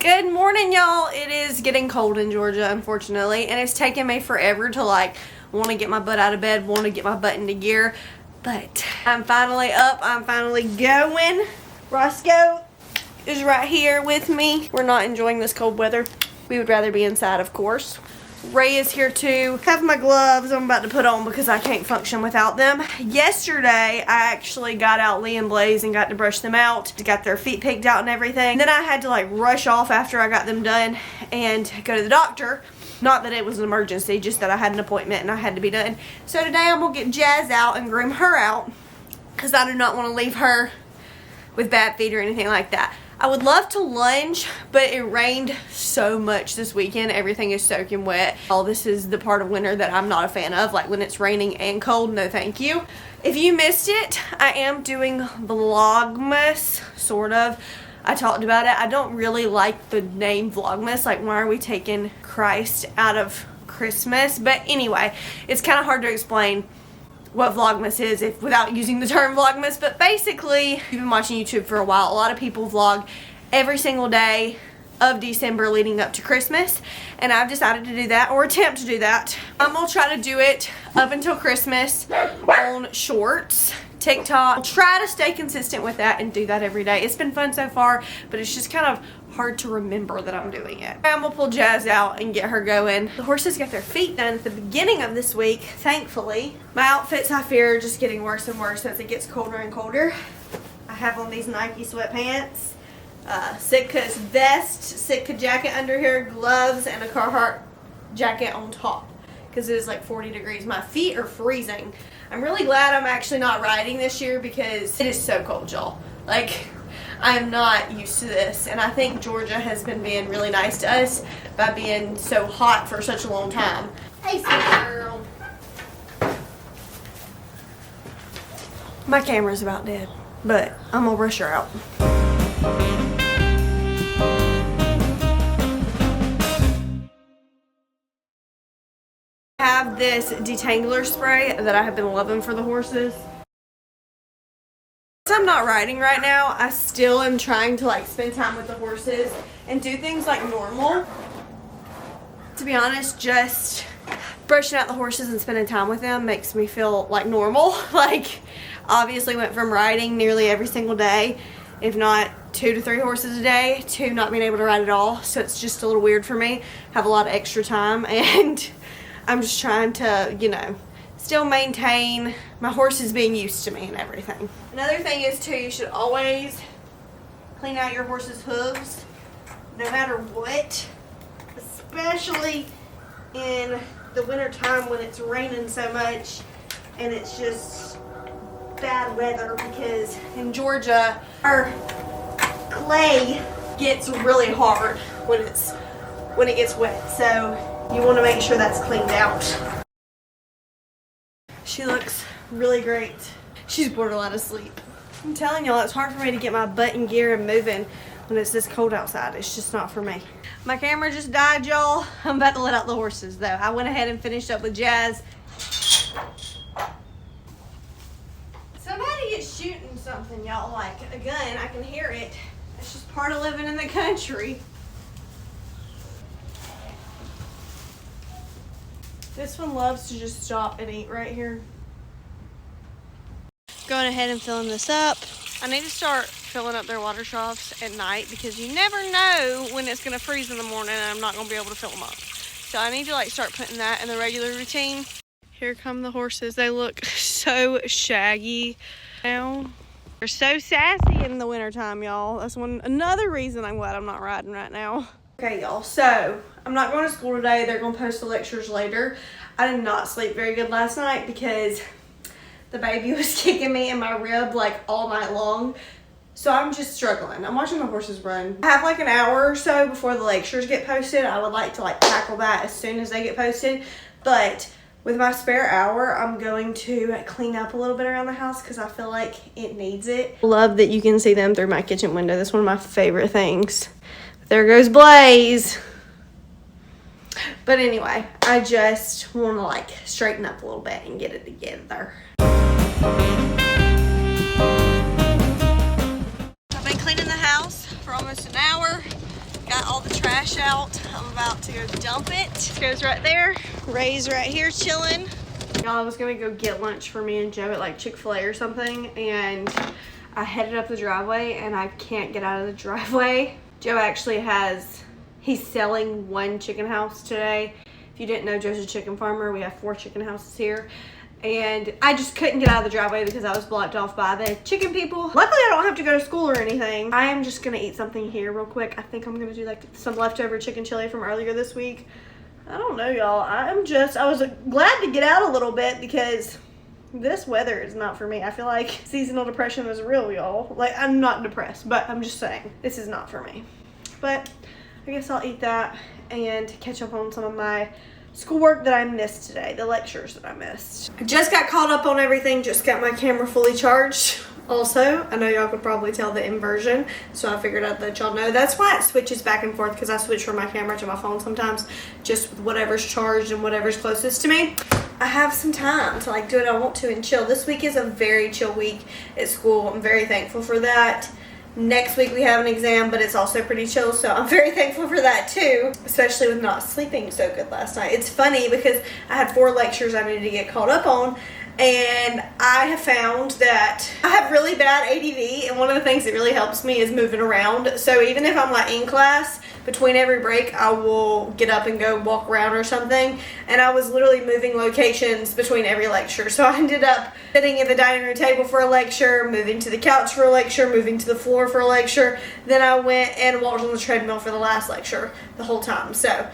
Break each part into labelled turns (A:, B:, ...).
A: Good morning, y'all. It is getting cold in Georgia, unfortunately, and it's taken me forever to want to get my butt out of bed, want to get my butt into gear, but I'm finally up. I'm finally going. Roscoe is right here with me. We're not enjoying this cold weather. We would rather be inside, of course. Ray is here too. Have my gloves I'm about to put on because I can't function without them. Yesterday, I actually got out Lee and Blaze and got to brush them out. Got their feet picked out and everything. Then I had to rush off after I got them done and go to the doctor. Not that it was an emergency, just that I had an appointment and I had to be done. So today I'm gonna get Jazz out and groom her out because I do not want to leave her with bad feet or anything like that. I would love to lunge, but it rained so much this weekend. Everything is soaking wet. This is the part of winter that I'm not a fan of, like when it's raining and cold. No thank you. If you missed it, I am doing Vlogmas, sort of. I talked about it. I don't really like the name Vlogmas. Like, why are we taking Christ out of Christmas? But anyway, it's kind of hard to explain what Vlogmas is without using the term Vlogmas. But basically, if you've been watching YouTube for a while, a lot of people vlog every single day of December leading up to Christmas, and I've decided to do that, or attempt to do that. I'm gonna try to do it up until Christmas on shorts, TikTok. I'll try to stay consistent with that and do that every day. It's been fun so far, but it's just kind of hard to remember that I'm doing it. I'm gonna pull Jazz out and get her going. The horses got their feet done at the beginning of this week, thankfully. My outfits, I fear, are just getting worse and worse as it gets colder and colder. I have on these Nike sweatpants, Sitka's vest, Sitka jacket under here, gloves, and a Carhartt jacket on top because it is like 40 degrees. My feet are freezing. I'm really glad I'm actually not riding this year because it is so cold, y'all. I am not used to this, and I think Georgia has been being really nice to us by being so hot for such a long time. Hey, sweet girl. My camera's about dead, but I'm gonna brush her out. I have this detangler spray that I have been loving for the horses. I'm not riding right now. I still am trying to spend time with the horses and do things like normal. To be honest, just brushing out the horses and spending time with them makes me feel like normal. Obviously went from riding nearly every single day, if not 2 to 3 horses a day, to not being able to ride at all. So it's just a little weird for me. Have a lot of extra time, and I'm just trying to, still maintain my horses being used to me and everything. Another thing is too, you should always clean out your horse's hooves, no matter what, especially in the winter time when it's raining so much and it's just bad weather, because in Georgia our clay gets really hard when it gets wet, so you want to make sure that's cleaned out. She looks really great. She's borderline asleep. I'm telling y'all, it's hard for me to get my butt in gear and moving when it's this cold outside. It's just not for me. My camera just died, y'all. I'm about to let out the horses, though. I went ahead and finished up with Jazz. Somebody is shooting something, y'all, like a gun. I can hear it. It's just part of living in the country. This one loves to just stop and eat right here. Going ahead and filling this up. I need to start filling up their water troughs at night because you never know when it's going to freeze in the morning and I'm not going to be able to fill them up. So I need to start putting that in the regular routine. Here come the horses. They look so shaggy now. They're so sassy in the wintertime, y'all. That's another reason I'm glad I'm not riding right now. Okay, y'all, so I'm not going to school today. They're going to post the lectures later. I did not sleep very good last night because the baby was kicking me in my rib all night long. So I'm just struggling. I'm watching the horses run. I have an hour or so before the lectures get posted. I would like to tackle that as soon as they get posted. But with my spare hour, I'm going to clean up a little bit around the house because I feel like it needs it. Love that you can see them through my kitchen window. That's one of my favorite things. There goes Blaze. But anyway, I just want to straighten up a little bit and get it together. I've been cleaning the house for almost an hour. Got all trash out. I'm about to go dump it. This goes right there. Ray's right here chilling. Y'all, I was gonna go get lunch for me and Joe at like Chick-fil-A or something, and I headed up the driveway and I can't get out of the driveway. Joe actually he's selling one chicken house today. If you didn't know, Joe's a chicken farmer. We have 4 chicken houses here. And I just couldn't get out of the driveway because I was blocked off by the chicken people. Luckily, I don't have to go to school or anything. I am just gonna eat something here real quick. I think I'm gonna do like some leftover chicken chili from earlier this week. I don't know, y'all. I was glad to get out a little bit because this weather is not for me. I feel like seasonal depression is real, y'all. Like, I'm not depressed, but I'm just saying, this is not for me. But I guess I'll eat that and catch up on some of my schoolwork that I missed today, the lectures that I missed. I just got caught up on everything, just got my camera fully charged. Also, I know y'all could probably tell the inversion, so I figured I'd let y'all know. That's why it switches back and forth, because I switch from my camera to my phone sometimes, just with whatever's charged and whatever's closest to me. I have some time to like do what I want to and chill. This week is a very chill week at school. I'm very thankful for that. Next week we have an exam, but it's also pretty chill, so I'm very thankful for that too, especially with not sleeping so good last night. It's funny because I had 4 lectures I needed to get caught up on, and I have found that I have really bad ADD, and one of the things that really helps me is moving around. So even if I'm like in class, between every break I will get up and go walk around or something, and I was literally moving locations between every lecture. So I ended up sitting at the dining room table for a lecture, moving to the couch for a lecture, moving to the floor for a lecture. Then I went and walked on the treadmill for the last lecture the whole time. So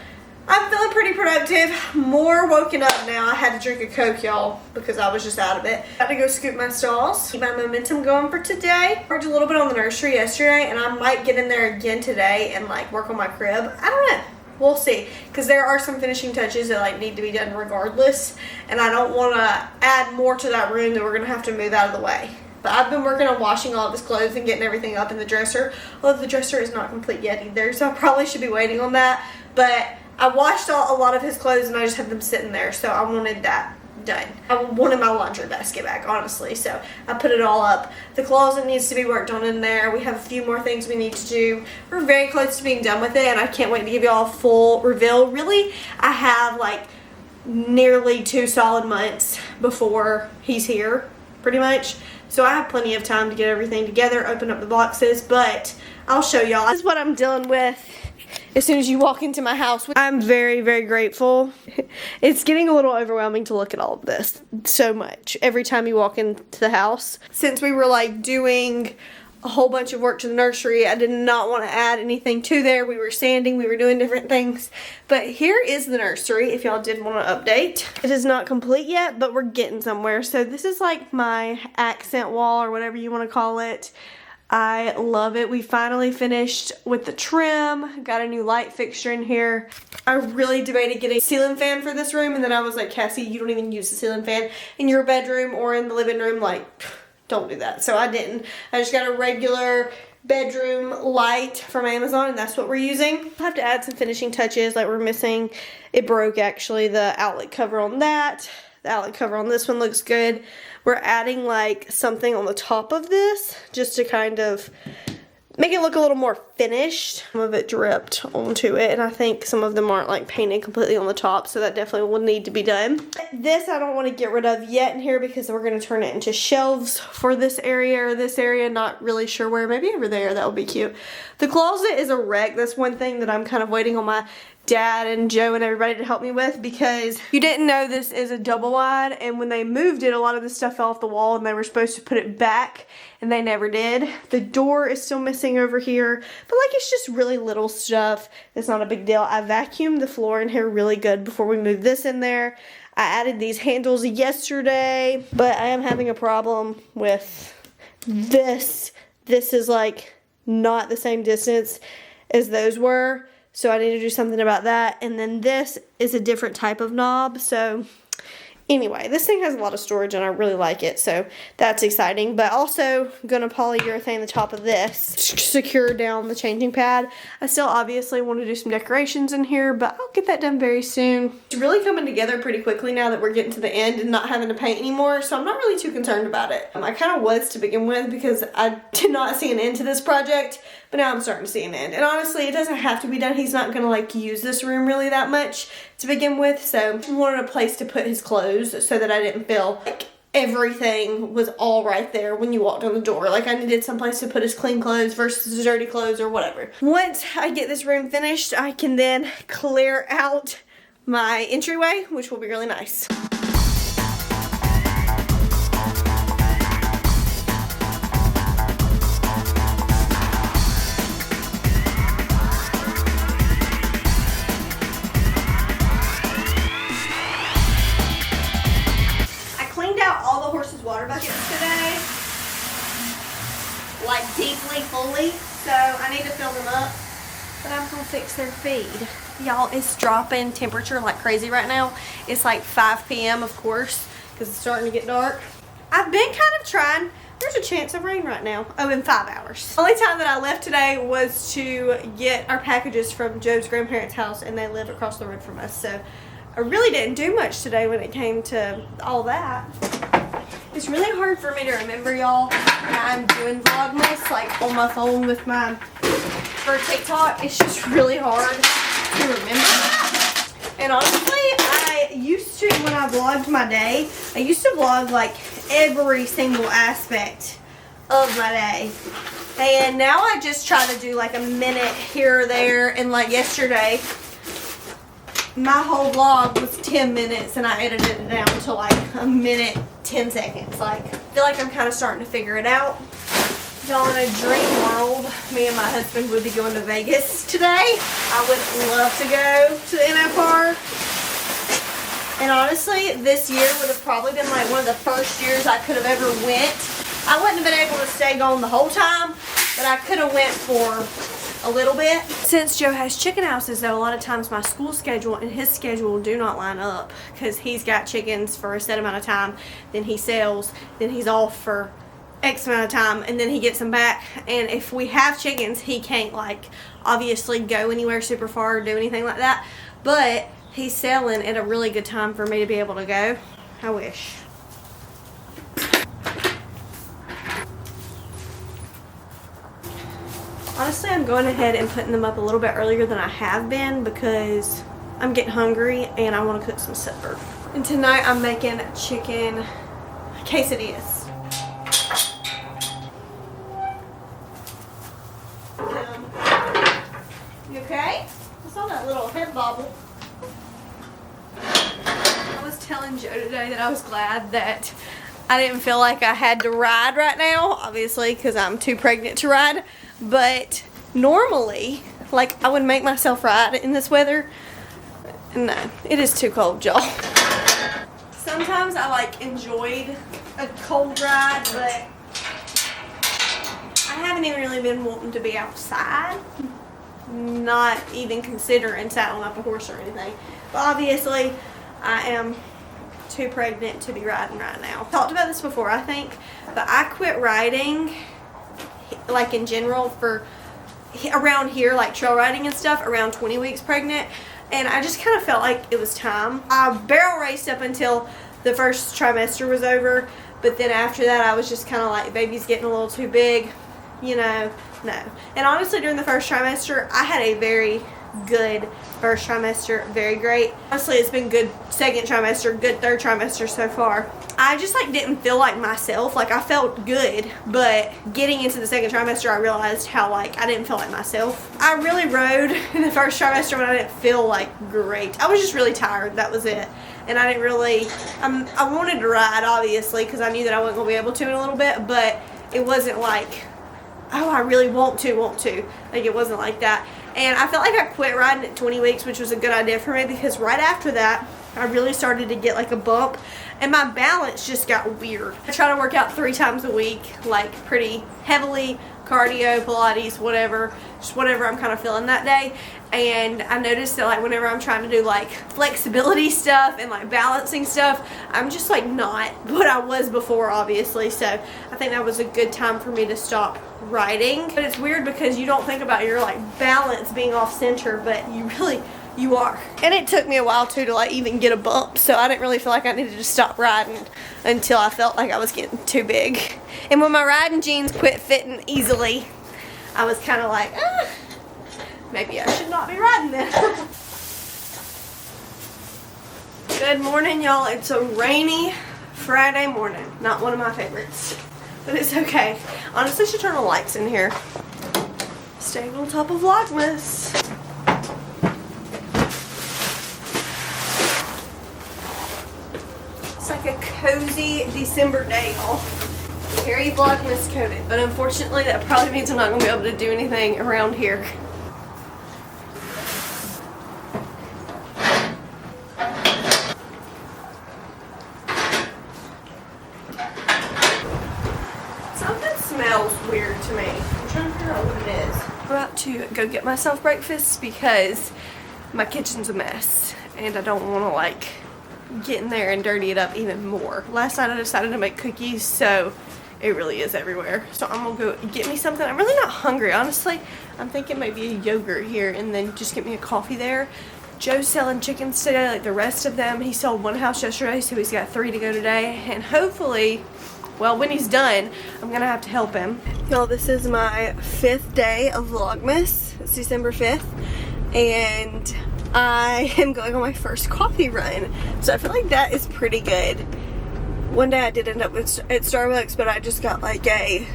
A: I'm feeling pretty productive, more woken up now. I had to drink a Coke, y'all, because I was just out of it. Got to go scoop my stalls, keep my momentum going for today. Worked a little bit on the nursery yesterday, and I might get in there again today and like work on my crib. I don't know. We'll see, because there are some finishing touches that like need to be done regardless, and I don't want to add more to that room that we're going to have to move out of the way. But I've been working on washing all of his clothes and getting everything up in the dresser. Although the dresser is not complete yet either, so I probably should be waiting on that. But I washed a lot of his clothes and I just had them sitting there, so I wanted that done. I wanted my laundry basket back, honestly, so I put it all up. The closet needs to be worked on in there. We have a few more things we need to do. We're very close to being done with it, and I can't wait to give y'all a full reveal. Really, I have like nearly 2 solid months before he's here, pretty much. So I have plenty of time to get everything together, open up the boxes, but I'll show y'all. This is what I'm dealing with as soon as you walk into my house. I'm very, very grateful. It's getting a little overwhelming to look at all of this so much every time you walk into the house. Since we were like doing a whole bunch of work to the nursery, I did not want to add anything to there. We were sanding, we were doing different things. But here is the nursery, if y'all did want to update. It is not complete yet, but we're getting somewhere. So this is like my accent wall, or whatever you want to call it. I love it. We finally finished with the trim. Got a new light fixture in here. I really debated getting a ceiling fan for this room, and then I was like, Cassie, you don't even use the ceiling fan in your bedroom or in the living room. Like, don't do that. So I didn't. I just got a regular bedroom light from Amazon, and that's what we're using. I'll have to add some finishing touches. Like, we're missing, it broke actually, the outlet cover on that. The outlet cover on this one looks good. We're adding like something on the top of this just to kind of make it look a little more finished. Some of it dripped onto it, and I think some of them aren't like painted completely on the top, so that definitely will need to be done. This I don't want to get rid of yet in here because we're going to turn it into shelves for this area or this area. Not really sure where. Maybe over there. That would be cute. The closet is a wreck. That's one thing that I'm kind of waiting on my dad and Joe and everybody to help me with, because you didn't know this is a double wide, and when they moved it, a lot of the stuff fell off the wall and they were supposed to put it back and they never did. The door is still missing over here, but like it's just really little stuff. It's not a big deal. I vacuumed the floor in here really good before we moved this in there. I added these handles yesterday, but I am having a problem with this. This is like not the same distance as those were. So I need to do something about that. And then this is a different type of knob. So anyway, this thing has a lot of storage and I really like it. So that's exciting. But also going to polyurethane the top of this to secure down the changing pad. I still obviously want to do some decorations in here, but I'll get that done very soon. It's really coming together pretty quickly now that we're getting to the end and not having to paint anymore. So I'm not really too concerned about it. I kind of was to begin with because I did not see an end to this project. but now I'm starting to see an end. And honestly, it doesn't have to be done. He's not gonna like use this room really that much to begin with, so I wanted a place to put his clothes so that I didn't feel like everything was all right there when you walked in the door. Like I needed someplace to put his clean clothes versus his dirty clothes or whatever. Once I get this room finished, I can then clear out my entryway, which will be really nice. Water buckets today, like deeply, fully, so I need to fill them up, but I'm gonna fix their feed. Y'all, it's dropping temperature like crazy right now. It's like 5 p.m. of course, because it's starting to get dark. I've been kind of trying. There's a chance of rain right now. Oh, in 5 hours. The only time that I left today was to get our packages from Joe's grandparents' house, and they live across the road from us, so I really didn't do much today when it came to all that. It's really hard for me to remember, y'all, that I'm doing Vlogmas, like, on my phone with my, for TikTok. It's just really hard to remember. And honestly, I used to, when I vlogged my day, I used to vlog, like, every single aspect of my day. And now I just try to do, like, a minute here or there. And, like, yesterday, my whole vlog was 10 minutes and I edited it down to like a minute 10 seconds. Like, I feel like I'm kind of starting to figure it out. Y'all, in a dream world, me and my husband would be going to Vegas today. I would love to go to the NO Park. And honestly, this year would have probably been like one of the first years I could have ever went. I wouldn't have been able to stay gone the whole time, but I could have went for a little bit. Since Joe has chicken houses though, a lot of times my school schedule and his schedule do not line up, because he's got chickens for a set amount of time, then he sells, then he's off for X amount of time, and then he gets them back. And if we have chickens, he can't like obviously go anywhere super far or do anything like that, but he's selling at a really good time for me to be able to go. I wish. Honestly, I'm going ahead and putting them up a little bit earlier than I have been because I'm getting hungry and I want to cook some supper. And tonight I'm making chicken quesadillas. You okay? I saw that little head bobble. I was telling Joe today that I was glad that I didn't feel like I had to ride right now, obviously, because I'm too pregnant to ride. But normally, like, I would make myself ride in this weather. No, it is too cold, y'all. Sometimes I, like, enjoyed a cold ride, but I haven't even really been wanting to be outside. Not even considering saddling up a horse or anything. But obviously, I am too pregnant to be riding right now. Talked about this before, I think, but I quit riding, like in general, for around here, like trail riding and stuff, around 20 weeks pregnant, and I just kind of felt like it was time. I barrel raced up until the first trimester was over, but then after that I was just kind of like, baby's getting a little too big, you know, no. And honestly, during the first trimester, I had a very good first trimester, very great. Honestly, it's been good second trimester, good third trimester so far. I just like didn't feel like myself. Like, I felt good, but getting into the second trimester, I realized how like I didn't feel like myself. I really rode in the first trimester when I didn't feel like great. I was just really tired, that was it. And I didn't really, I wanted to ride obviously because I knew that I wasn't going to be able to in a little bit, but it wasn't like, oh, I really want to. Like, it wasn't like that. And I felt like I quit riding at 20 weeks, which was a good idea for me, because right after that, I really started to get like a bump, and my balance just got weird. I try to work out 3 times a week, like pretty heavily, cardio, Pilates, whatever, just whatever I'm kind of feeling that day. And I noticed that like whenever I'm trying to do like flexibility stuff and like balancing stuff, I'm just like not what I was before, obviously. So I think that was a good time for me to stop riding. But it's weird because you don't think about your like balance being off center, but you are. And it took me a while too to like even get a bump, so I didn't really feel like I needed to stop riding until I felt like I was getting too big. And when my riding jeans quit fitting easily, I was kind of like, maybe I should not be riding this. Good morning, y'all. It's a rainy Friday morning. Not one of my favorites, but it's okay. Honestly, I should turn the lights in here. Staying on top of Vlogmas. It's like a cozy December day, y'all. Very Vlogmas coated, but unfortunately that probably means I'm not going to be able to do anything around here. Something smells weird to me. I'm trying to figure out what it is. I'm about to go get myself breakfast because my kitchen's a mess and I don't want to like get in there and dirty it up even more. Last night I decided to make cookies, so it really is everywhere. So I'm gonna go get me something. I'm really not hungry, honestly. I'm thinking maybe a yogurt here and then just get me a coffee there. Joe's selling chickens today like the rest of them. He sold one house yesterday, so he's got 3 to go today. And hopefully, well, when he's done, I'm gonna have to help him. Y'all, this is my 5th day of Vlogmas. It's December 5th. And I am going on my first coffee run. So I feel like that is pretty good. One day I did end up at Starbucks, but I just got like a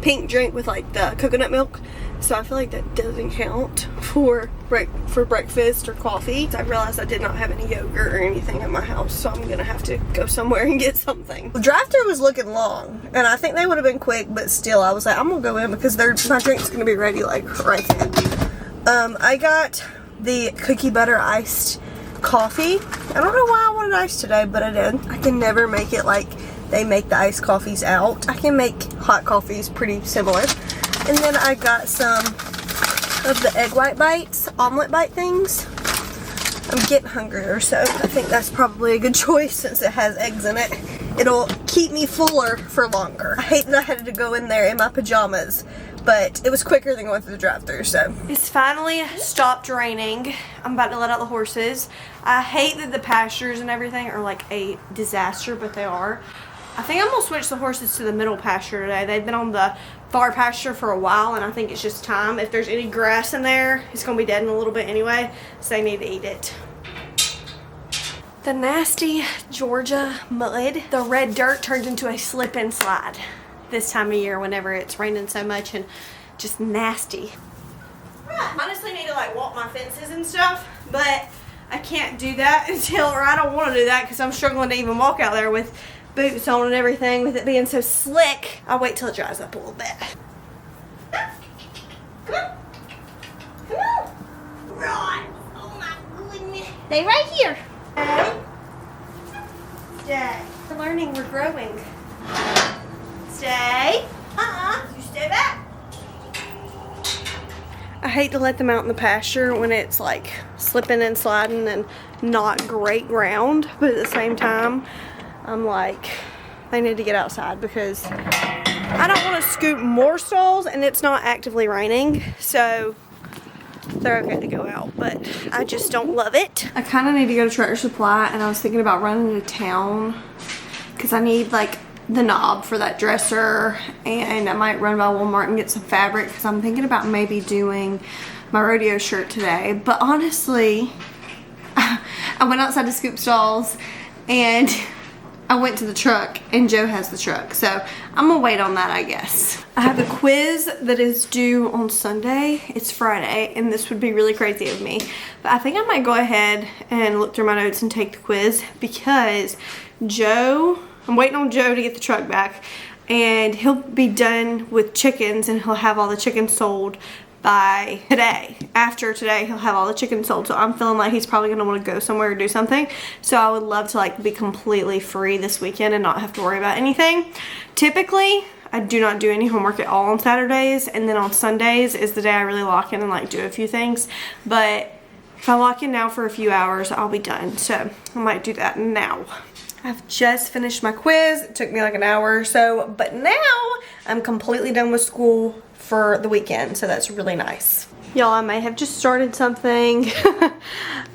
A: pink drink with like the coconut milk. So I feel like that doesn't count for breakfast or coffee. I realized I did not have any yogurt or anything in my house, so I'm gonna have to go somewhere and get something. The drive-thru was looking long, and I think they would have been quick, but still I was like, I'm gonna go in because my drink's gonna be ready like right then. I got the cookie butter iced coffee. I don't know why I wanted ice today, but I did. I can never make it like they make the iced coffees out. I can make hot coffees pretty similar. And then I got some of the egg white bites, omelet bite things. I'm getting hungrier, so I think that's probably a good choice since it has eggs in it. It'll keep me fuller for longer. I hate that I had to go in there in my pajamas, but it was quicker than going through the drive-thru, so. It's finally stopped raining. I'm about to let out the horses. I hate that the pastures and everything are like a disaster, but they are. I think I'm gonna switch the horses to the middle pasture today. They've been on the far pasture for a while, and I think it's just time. If there's any grass in there, it's gonna be dead in a little bit anyway, so they need to eat it. The nasty Georgia mud, the red dirt turns into a slip and slide this time of year whenever it's raining so much and just nasty. I honestly need to like walk my fences and stuff, but I can't do that until, or I don't want to do that because I'm struggling to even walk out there with boots on and everything, with it being so slick. I'll wait till it dries up a little bit. Come on. Come on. Right. Oh my goodness. Stay right here. Stay. Stay. We're learning, we're growing. Stay. You stay back. I hate to let them out in the pasture when it's like slipping and sliding and not great ground, but at the same time, I'm like, they need to get outside because I don't want to scoop more stalls and it's not actively raining, so they're okay to go out, but I just don't love it. I kind of need to go to Tractor Supply, and I was thinking about running to town because I need like the knob for that dresser, and I might run by Walmart and get some fabric because I'm thinking about maybe doing my rodeo shirt today. But honestly, I went outside to scoop stalls and I went to the truck, and Joe has the truck, so I'm gonna wait on that, I guess. I have a quiz that is due on Sunday. It's Friday, and this would be really crazy of me, but I think I might go ahead and look through my notes and take the quiz because I'm waiting on Joe to get the truck back, and he'll be done with chickens, and he'll have all the chickens sold by today. After today, he'll have all the chickens sold, so I'm feeling like he's probably gonna want to go somewhere or do something. So I would love to like be completely free this weekend and not have to worry about anything. Typically, I do not do any homework at all on Saturdays, and then on Sundays is the day I really lock in and like do a few things. But if I lock in now for a few hours, I'll be done. So I might do that now. I've just finished my quiz. It took me like an hour or so, but now I'm completely done with school for the weekend, so that's really nice. Y'all, I may have just started something.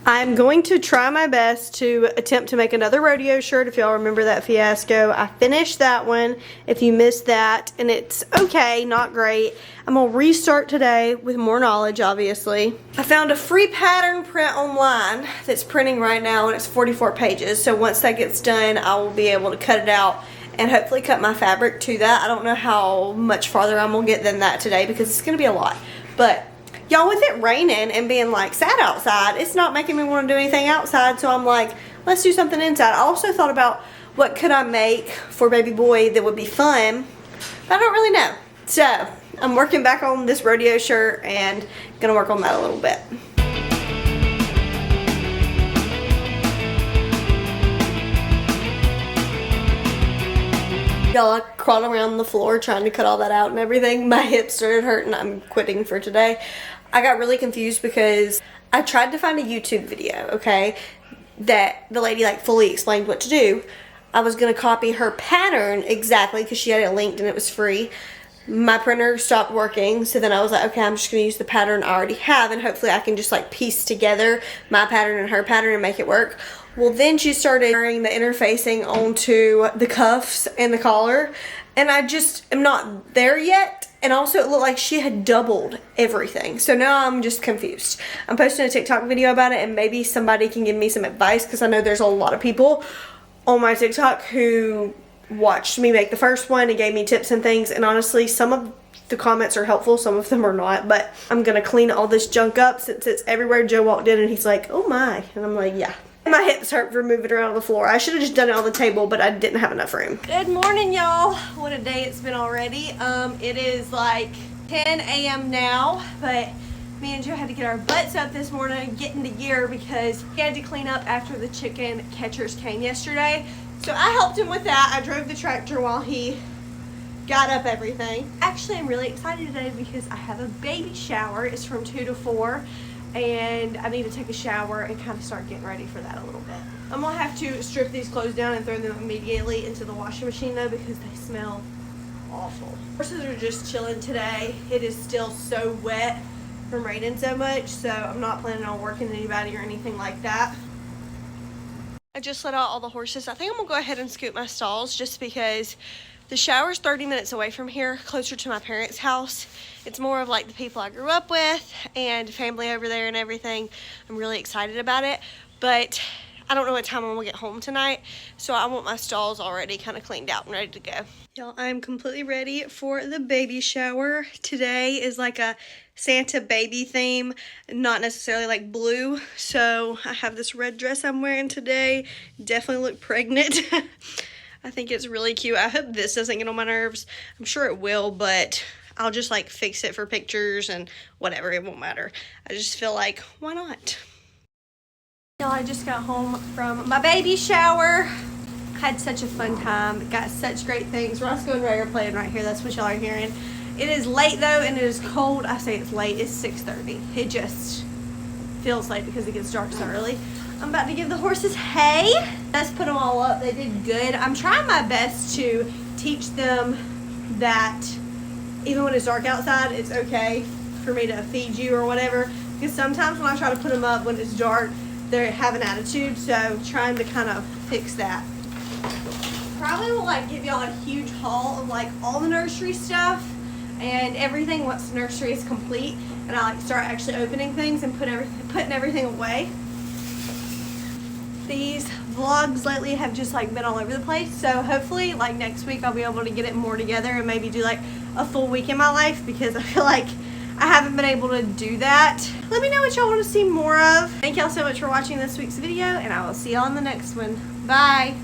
A: I'm going to try my best to attempt to make another rodeo shirt. If y'all remember that fiasco, I finished that one. If you missed that, and it's okay, not great. I'm gonna restart today with more knowledge, obviously. I found a free pattern print online that's printing right now, and it's 44 pages. So once that gets done, I will be able to cut it out and hopefully cut my fabric to that. I don't know how much farther I'm gonna get than that today because it's gonna be a lot. But y'all, with it raining and being like sad outside, it's not making me want to do anything outside, so I'm like, let's do something inside. I also thought about what could I make for baby boy that would be fun, but I don't really know. So I'm working back on this rodeo shirt and gonna work on that a little bit. Y'all, I crawled around the floor trying to cut all that out and everything. My hips started hurting. I'm quitting for today. I got really confused because I tried to find a YouTube video, okay, that the lady like fully explained what to do. I was gonna copy her pattern exactly because she had it linked and it was free. My printer stopped working, so then I was like, okay, I'm just gonna use the pattern I already have and hopefully I can just like piece together my pattern and her pattern and make it work. Well, then she started wearing the interfacing onto the cuffs and the collar, and I just am not there yet. And also it looked like she had doubled everything. So now I'm just confused. I'm posting a TikTok video about it and maybe somebody can give me some advice because I know there's a lot of people on my TikTok who watched me make the first one and gave me tips and things. And honestly, some of the comments are helpful, some of them are not. But I'm going to clean all this junk up since it's everywhere. Joe walked in and he's like, oh my. And I'm like, yeah. My hips hurt for moving around on the floor. I should have just done it on the table, but I didn't have enough room. Good morning, y'all. What a day it's been already. It is like 10 a.m. now, but me and Joe had to get our butts up this morning and get into gear because he had to clean up after the chicken catchers came yesterday. So I helped him with that. I drove the tractor while he got up everything. Actually, I'm really excited today because I have a baby shower. It's from 2 to 4. And I need to take a shower and kind of start getting ready for that a little bit. I'm gonna have to strip these clothes down and throw them immediately into the washing machine though because they smell awful. Horses are just chilling today. It is still so wet from raining so much, so I'm not planning on working anybody or anything like that. I just let out all the horses. I think I'm gonna go ahead and scoop my stalls just because the shower's 30 minutes away from here, closer to my parents' house. It's more of like the people I grew up with and family over there and everything. I'm really excited about it, but I don't know what time I'm gonna get home tonight, so I want my stalls already kind of cleaned out and ready to go. Y'all, I'm completely ready for the baby shower. Today is like a Santa baby theme, not necessarily like blue, so I have this red dress I'm wearing today. Definitely look pregnant. I think it's really cute. I hope this doesn't get on my nerves. I'm sure it will, but I'll just like fix it for pictures and whatever. It won't matter. I just feel like, why not? Y'all, I just got home from my baby shower. Had such a fun time. Got such great things. Roscoe and Ray are playing right here. That's what y'all are hearing. It is late though, and it is cold. I say it's late. It's 6:30. It just feels late because it gets dark so early. I'm about to give the horses hay. Let's put them all up. They did good. I'm trying my best to teach them that even when it's dark outside, it's okay for me to feed you or whatever. Because sometimes when I try to put them up when it's dark, they have an attitude. So trying to kind of fix that. Probably will like give y'all a huge haul of like all the nursery stuff and everything once the nursery is complete. And I like start actually opening things and putting everything away. These vlogs lately have just like been all over the place, so hopefully like next week I'll be able to get it more together and maybe do like a full week in my life because I feel like I haven't been able to do that. Let me know what y'all want to see more of. Thank y'all so much for watching this week's video, and I will see y'all in the next one. Bye.